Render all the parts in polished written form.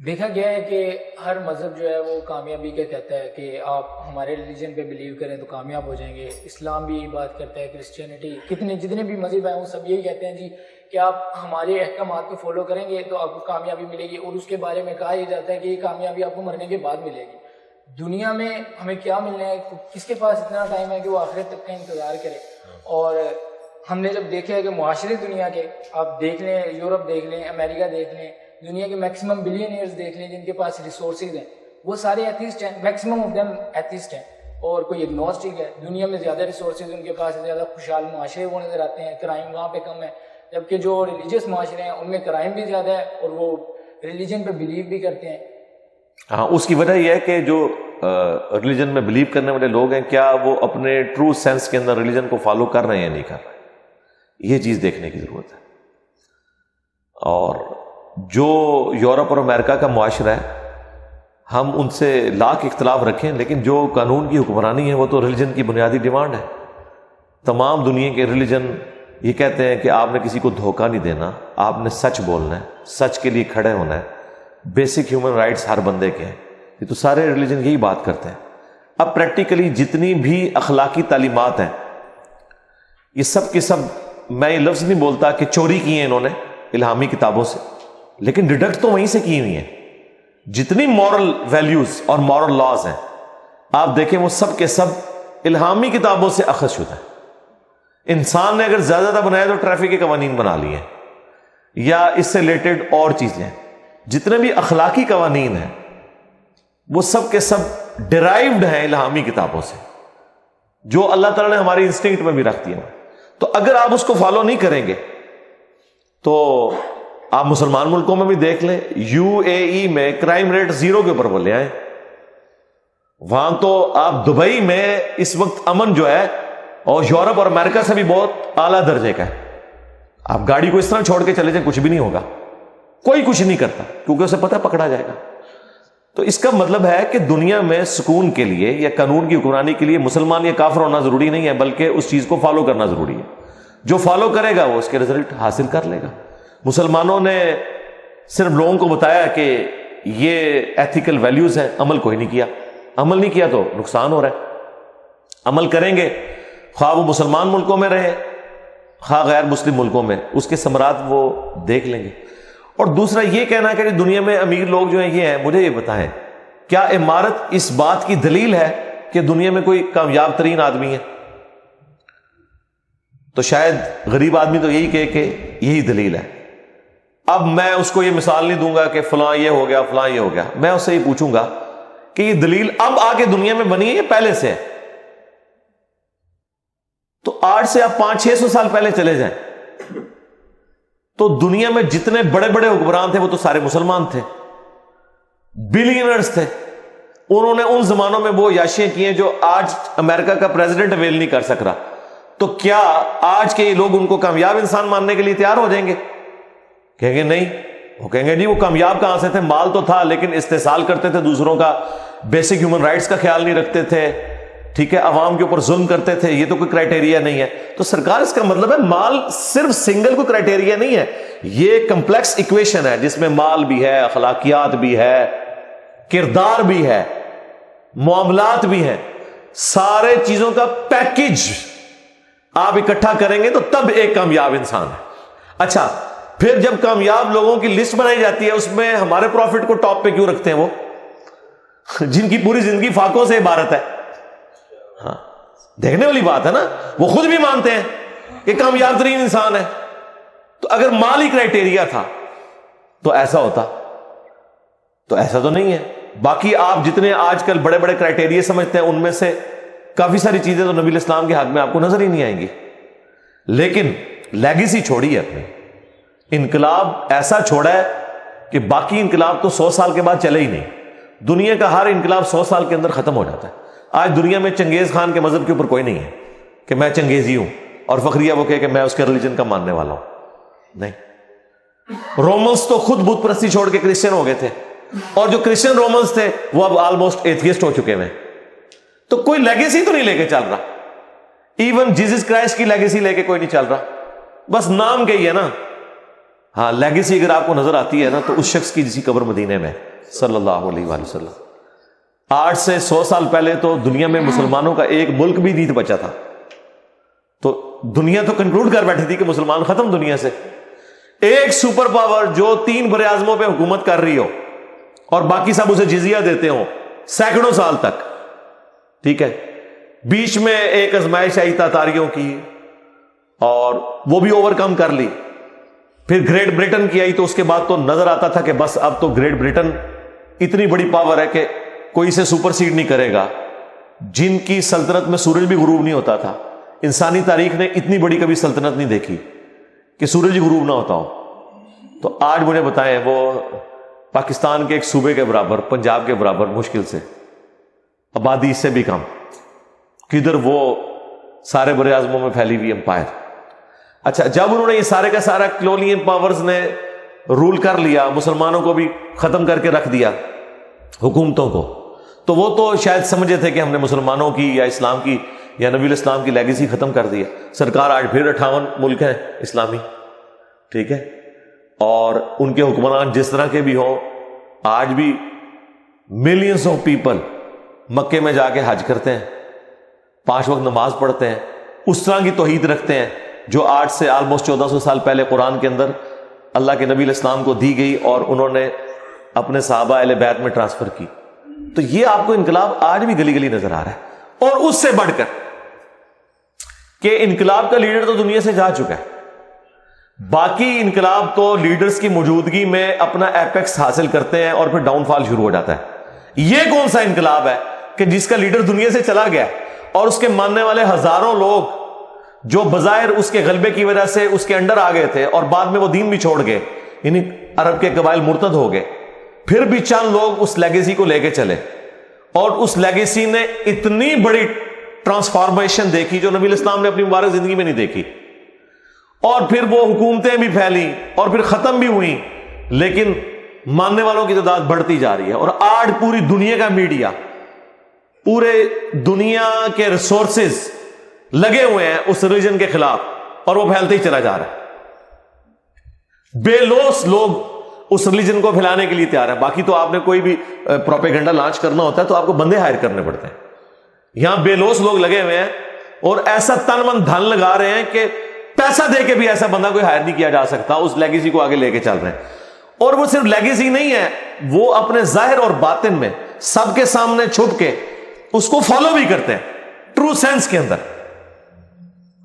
دیکھا گیا ہے کہ ہر مذہب جو ہے وہ کامیابی کا کہتا ہے کہ آپ ہمارے ریلیجن پہ بلیو کریں تو کامیاب ہو جائیں گے. اسلام بھی یہی بات کرتا ہے, کرسچینٹی, جتنے بھی مذہب ہیں وہ سب یہی کہتے ہیں جی کہ آپ ہمارے احکامات کو فالو کریں گے تو آپ کو کامیابی ملے گی. اور اس کے بارے میں کہا یہ جاتا ہے کہ یہ کامیابی آپ کو مرنے کے بعد ملے گی. دنیا میں ہمیں کیا ملنا ہے, کس کے پاس اتنا ٹائم ہے کہ وہ آخرت تک کا انتظار کرے. اور ہم نے جب دیکھا ہے کہ معاشرے دنیا کے آپ دیکھ لیں, یورپ دیکھ لیں, امریکہ دیکھ لیں, دنیا کے میکسیمم بلینئرز دیکھ لیں جن کے پاس ریسورسز ہیں, وہ سارے ایتھیسٹ ہیں, میکسیمم آف دیم ایتھیسٹ ہیں. اور کوئی ایگنوسٹک ہے. دنیا میں زیادہ ریسورسز ان کے پاس, زیادہ خوشحال معاشرے وہ نظر آتے ہیں, کرائم وہاں پہ کم ہے. جبکہ جو ریلیجیس معاشرے ہیں ان میں کرائم بھی زیادہ ہے اور وہ ریلیجن پہ بلیو بھی کرتے ہیں. ہاں, اس کی وجہ یہ ہے کہ جو ریلیجن میں بلیو کرنے والے لوگ ہیں, کیا وہ اپنے ٹرو سینس کے اندر ریلیجن کو فالو کر رہے ہیں یا نہیں کر رہے, یہ چیز دیکھنے کی ضرورت ہے. اور جو یورپ اور امریکہ کا معاشرہ ہے, ہم ان سے لاکھ اختلاف رکھیں, لیکن جو قانون کی حکمرانی ہے وہ تو ریلیجن کی بنیادی ڈیمانڈ ہے. تمام دنیا کے ریلیجن یہ کہتے ہیں کہ آپ نے کسی کو دھوکہ نہیں دینا, آپ نے سچ بولنا ہے, سچ کے لیے کھڑے ہونا ہے. بیسک ہیومن رائٹس ہر بندے کے ہیں. یہ تو سارے ریلیجن یہی بات کرتے ہیں. اب پریکٹیکلی جتنی بھی اخلاقی تعلیمات ہیں, یہ سب کے سب, میں یہ لفظ نہیں بولتا کہ چوری کی ہیں انہوں نے الہامی کتابوں سے, لیکن ڈیڈکٹ تو وہیں سے کی ہوئی ہیں. جتنی مورل ویلیوز اور مورل لاز ہیں آپ دیکھیں وہ سب کے سب الہامی کتابوں سے اخذ شدہ ہیں. انسان نے اگر زیادہ بنایا تو ٹریفک کے قوانین بنا لیے ہیں یا اس سے ریلیٹڈ اور چیزیں. جتنے بھی اخلاقی قوانین ہیں وہ سب کے سب ڈرائیوڈ ہیں الہامی کتابوں سے, جو اللہ تعالیٰ نے ہماری انسٹنکٹ میں بھی رکھ دیا. تو اگر آپ اس کو فالو نہیں کریں گے تو آپ مسلمان ملکوں میں بھی دیکھ لیں, یو اے ای میں کرائم ریٹ 0 کے اوپر وہ لے آئے. وہاں تو آپ دبئی میں اس وقت امن جو ہے, اور یورپ اور امریکہ سے بھی بہت اعلیٰ درجے کا ہے. آپ گاڑی کو اس طرح چھوڑ کے چلے جائیں کچھ بھی نہیں ہوگا, کوئی کچھ نہیں کرتا, کیونکہ اسے پتہ پکڑا جائے گا. تو اس کا مطلب ہے کہ دنیا میں سکون کے لیے یا قانون کی حکمرانی کے لیے مسلمان یا کافر ہونا ضروری نہیں ہے, بلکہ اس چیز کو فالو کرنا ضروری ہے. جو فالو کرے گا وہ اس کے رزلٹ حاصل کر لے گا. مسلمانوں نے صرف لوگوں کو بتایا کہ یہ ایتھیکل ویلیوز ہیں, عمل کوئی نہیں کیا. عمل نہیں کیا تو نقصان ہو رہا ہے. عمل کریں گے خواہ وہ مسلمان ملکوں میں رہے خواہ غیر مسلم ملکوں میں, اس کے ثمرات وہ دیکھ لیں گے. اور دوسرا یہ کہنا کہ دنیا میں امیر لوگ جو ہیں یہ ہیں, مجھے یہ بتائیں کیا عمارت اس بات کی دلیل ہے کہ دنیا میں کوئی کامیاب ترین آدمی ہے؟ تو شاید غریب آدمی تو یہی کہے کہ یہی دلیل ہے. اب میں اس کو یہ مثال نہیں دوں گا کہ فلاں یہ ہو گیا فلاں یہ ہو گیا, میں اس سے یہ پوچھوں گا کہ یہ دلیل اب آگے دنیا میں بنی ہے یا پہلے سے ہے؟ تو 8 سے آپ 500-600 سال پہلے چلے جائیں تو دنیا میں جتنے بڑے بڑے حکمران تھے وہ تو سارے مسلمان تھے, بلینئرز تھے. انہوں نے ان زمانوں میں وہ عیاشیاں کی ہیں جو آج امریکہ کا پریزیڈنٹ اویل نہیں کر سک رہا. تو کیا آج کے یہ لوگ ان کو کامیاب انسان ماننے کے لیے تیار ہو جائیں گے؟ کہیں گے نہیں. وہ کہیں گے جی وہ کامیاب کہاں سے تھے, مال تو تھا لیکن استحصال کرتے تھے دوسروں کا, بیسک ہیومن رائٹس کا خیال نہیں رکھتے تھے, ٹھیک ہے, عوام کے اوپر ظلم کرتے تھے. یہ تو کوئی کرائٹیریا نہیں ہے. تو سرکار اس کا مطلب ہے مال صرف سنگل کوئی کرائٹیریا نہیں ہے, یہ کمپلیکس ایکویشن ہے جس میں مال بھی ہے, اخلاقیات بھی ہے, کردار بھی ہے, معاملات بھی ہیں, سارے چیزوں کا پیکج آپ اکٹھا کریں گے تو تب ایک کامیاب انسان ہے. اچھا, پھر جب کامیاب لوگوں کی لسٹ بنائی جاتی ہے اس میں ہمارے پروفٹ کو ٹاپ پہ کیوں رکھتے ہیں؟ وہ جن کی پوری زندگی فاقوں سے عبارت ہے. ہاں, دیکھنے والی بات ہے نا, وہ خود بھی مانتے ہیں کہ کامیاب ترین انسان ہے. تو اگر مال ہی کرائٹیریا تھا تو ایسا ہوتا, تو ایسا تو نہیں ہے. باقی آپ جتنے آج کل بڑے بڑے کرائٹیریا سمجھتے ہیں ان میں سے کافی ساری چیزیں تو نبی اسلام کے حق میں آپ کو نظر ہی نہیں آئیں گی. لیکن لیگیسی چھوڑی ہے اپنی, انقلاب ایسا چھوڑا ہے کہ باقی انقلاب تو 100 سال کے بعد چلے ہی نہیں. دنیا کا ہر انقلاب 100 سال کے اندر ختم ہو جاتا ہے. آج دنیا میں چنگیز خان کے مذہب کے اوپر کوئی نہیں ہے کہ میں چنگیزی ہوں اور فخریہ وہ کہے کہ میں اس کے ریلیجن کا ماننے والا ہوں. نہیں, رومنس تو خود بت پرستی چھوڑ کے کرسچن ہو گئے تھے, اور جو کرسچن رومنس تھے وہ اب آلموسٹ ایتھیسٹ ہو چکے ہیں. تو کوئی لیگیسی تو نہیں لے کے چل رہا. ایون جیزس کرائسٹ کی لیگیسی لے کے کوئی نہیں چل رہا, بس نام کے ہی ہے نا. ہاں, لیگیسی اگر آپ کو نظر آتی ہے نا تو اس شخص کی جسی قبر مدینے میں صلی اللہ علیہ وآلہ وسلم. 8 سے 100 سال پہلے تو دنیا میں مسلمانوں کا ایک ملک بھی نہیں بچا تھا. تو دنیا تو کنکلوڈ کر بیٹھی تھی کہ مسلمان ختم دنیا سے. ایک سپر پاور جو 3 بر اعظموں پہ حکومت کر رہی ہو اور باقی سب اسے جزیہ دیتے ہوں سینکڑوں سال تک, ٹھیک ہے, بیچ میں ایک آزمائش آئی تاتاریوں کی اور وہ بھی اوور کم کر لی. پھر گریٹ برٹن کی آئی تو اس کے بعد تو نظر آتا تھا کہ بس اب تو گریٹ برٹن اتنی بڑی پاور ہے کہ کوئی اسے سپر سیڈ نہیں کرے گا. جن کی سلطنت میں سورج بھی غروب نہیں ہوتا تھا. انسانی تاریخ نے اتنی بڑی کبھی سلطنت نہیں دیکھی کہ سورج غروب نہ ہوتا ہو. تو آج مجھے بتائیں, وہ پاکستان کے ایک صوبے کے برابر, پنجاب کے برابر مشکل سے, آبادی اس سے بھی کم, کدھر وہ سارے بر اعظموں میں پھیلی ہوئی امپائر. اچھا, جب انہوں نے یہ سارے کا سارا کلونین پاورز نے رول کر لیا, مسلمانوں کو بھی ختم کر کے رکھ دیا, حکومتوں کو, تو وہ تو شاید سمجھے تھے کہ ہم نے مسلمانوں کی یا اسلام کی یا نبی الاسلام کی لیگیسی ختم کر دیا. سرکار آج پھر 58 ملک ہیں اسلامی, ٹھیک ہے, اور ان کے حکمران جس طرح کے بھی ہوں, آج بھی ملینز آف پیپل مکے میں جا کے حج کرتے ہیں, 5 وقت نماز پڑھتے ہیں, اس طرح کی توحید رکھتے ہیں جو آج سے آلموسٹ 1400 سال پہلے قرآن کے اندر اللہ کے نبی الاسلام کو دی گئی اور انہوں نے اپنے صحابہ اہل بیت میں ٹرانسفر کی. تو یہ آپ کو انقلاب آج بھی گلی گلی نظر آ رہا ہے. اور اس سے بڑھ کر کہ انقلاب کا لیڈر تو دنیا سے جا چکا ہے, باقی انقلاب تو لیڈرز کی موجودگی میں اپنا ایپیکس حاصل کرتے ہیں اور پھر ڈاؤن فال شروع ہو جاتا ہے. یہ کون سا انقلاب ہے کہ جس کا لیڈر دنیا سے چلا گیا اور اس کے ماننے والے ہزاروں لوگ جو بظاہر اس کے غلبے کی وجہ سے اس کے انڈر آ گئے تھے اور بعد میں وہ دین بھی چھوڑ گئے, یعنی عرب کے قبائل مرتد ہو گئے, پھر بھی چند لوگ اس لیگیسی کو لے کے چلے اور اس لیگیسی نے اتنی بڑی ٹرانسفارمیشن دیکھی جو نبی الاسلام نے اپنی مبارک زندگی میں نہیں دیکھی. اور پھر وہ حکومتیں بھی پھیلی اور پھر ختم بھی ہوئی, لیکن ماننے والوں کی تعداد بڑھتی جا رہی ہے. اور آج پوری دنیا کا میڈیا, پورے دنیا کے ریسورسز لگے ہوئے ہیں اس ریلیجن کے خلاف اور وہ پھیلتے ہی چلا جا رہا ہے. بے لوث لوگ اس ریلیجن کو پھیلانے کے لیے تیار ہیں. باقی تو آپ نے کوئی بھی پروپیگنڈا لانچ کرنا ہوتا ہے تو آپ کو بندے ہائر کرنے پڑتے ہیں. یہاں بے لوث لوگ لگے ہوئے ہیں اور ایسا تن من دھن لگا رہے ہیں کہ پیسہ دے کے بھی ایسا بندہ کوئی ہائر نہیں کیا جا سکتا. اس لیگیسی کو آگے لے کے چل رہے ہیں. اور وہ صرف لیگیسی نہیں ہے, وہ اپنے ظاہر اور باطن میں سب کے سامنے چھپ کے اس کو فالو بھی کرتے ہیں ٹرو سینس کے اندر,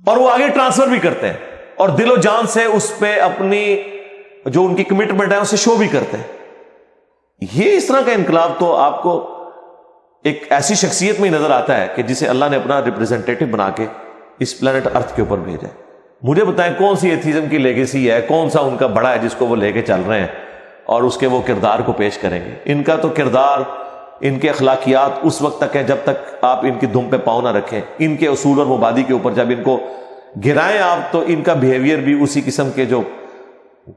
اور وہ آگے ٹرانسفر بھی کرتے ہیں اور دل و جان سے اس پہ اپنی جو ان کی کمٹمنٹ ہے اسے شو بھی کرتے ہیں. یہ اس طرح کا انقلاب تو آپ کو ایک ایسی شخصیت میں ہی نظر آتا ہے کہ جسے اللہ نے اپنا ریپرزینٹیٹو بنا کے اس پلانٹ ارتھ کے اوپر بھیجا ہے. مجھے بتائیں کون سی ایتھیزم کی لیگیسی ہے, کون سا ان کا بڑا ہے جس کو وہ لے کے چل رہے ہیں اور اس کے وہ کردار کو پیش کریں گے. ان کا تو کردار, ان کے اخلاقیات اس وقت تک ہے جب تک آپ ان کی دم پہ پاؤں نہ رکھیں. ان کے اصول اور مبادی کے اوپر جب ان کو گرائیں آپ تو ان کا بیہیویئر بھی اسی قسم کے جو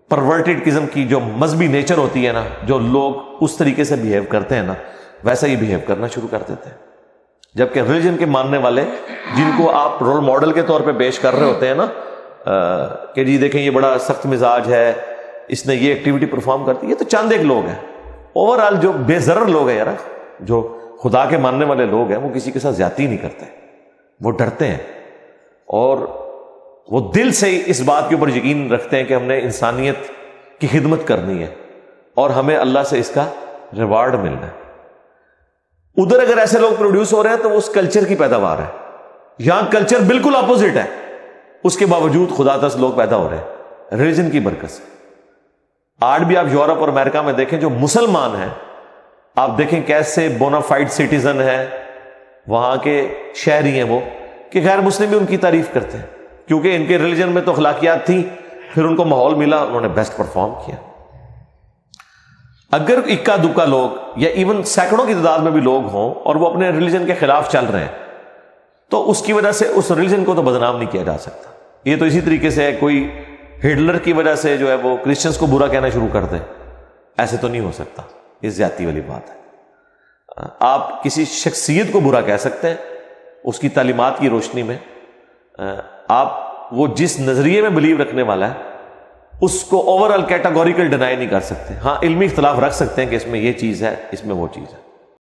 پرورٹڈ قسم کی جو مذہبی نیچر ہوتی ہے نا, جو لوگ اس طریقے سے بیہیو کرتے ہیں نا, ویسا ہی بیہیو کرنا شروع کر دیتے ہیں. جبکہ ریلیجن کے ماننے والے جن کو آپ رول ماڈل کے طور پہ پیش کر رہے ہوتے ہیں نا کہ جی دیکھیں یہ بڑا سخت مزاج ہے, اس نے یہ ایکٹیویٹی پرفارم کرتی, یہ تو چند ایک لوگ ہیں. اوور آل جو بے ضرر لوگ ہیں یار, جو خدا کے ماننے والے لوگ ہیں, وہ کسی کے ساتھ زیادتی نہیں کرتے, وہ ڈرتے ہیں اور وہ دل سے اس بات کے اوپر یقین رکھتے ہیں کہ ہم نے انسانیت کی خدمت کرنی ہے اور ہمیں اللہ سے اس کا ریوارڈ ملنا ہے. ادھر اگر ایسے لوگ پروڈیوس ہو رہے ہیں تو وہ اس کلچر کی پیداوار ہے. یہاں کلچر بالکل اپوزٹ ہے, اس کے باوجود خدا دست لوگ پیدا ہو رہے ہیں ریلیجن کی برکت سے. آج بھی آپ یورپ اور امریکہ میں دیکھیں جو مسلمان ہیں, آپ دیکھیں کیسے بونافائڈ سٹیزن ہیں, وہاں کے شہری ہیں وہ, کہ غیر مسلم بھی ان کی تعریف کرتے ہیں کیونکہ ان کے ریلیجن میں تو اخلاقیات تھی, پھر ان کو ماحول ملا, انہوں نے بیسٹ پرفارم کیا. اگر اکا دکا لوگ یا ایون سینکڑوں کی تعداد میں بھی لوگ ہوں اور وہ اپنے ریلیجن کے خلاف چل رہے ہیں تو اس کی وجہ سے اس ریلیجن کو تو بدنام نہیں کیا جا سکتا. یہ تو اسی طریقے سے کوئی ہٹلر کی وجہ سے جو ہے وہ کرسچنس کو برا کہنا شروع کر دے, ایسے تو نہیں ہو سکتا, یہ زیادتی والی بات ہے. آپ کسی شخصیت کو برا کہہ سکتے ہیں اس کی تعلیمات کی روشنی میں, آپ وہ جس نظریے میں بلیو رکھنے والا ہے اس کو اوور آل کیٹاگوریکل ڈینائی نہیں کر سکتے. ہاں علمی اختلاف رکھ سکتے ہیں کہ اس میں یہ چیز ہے، اس میں وہ چیز ہے.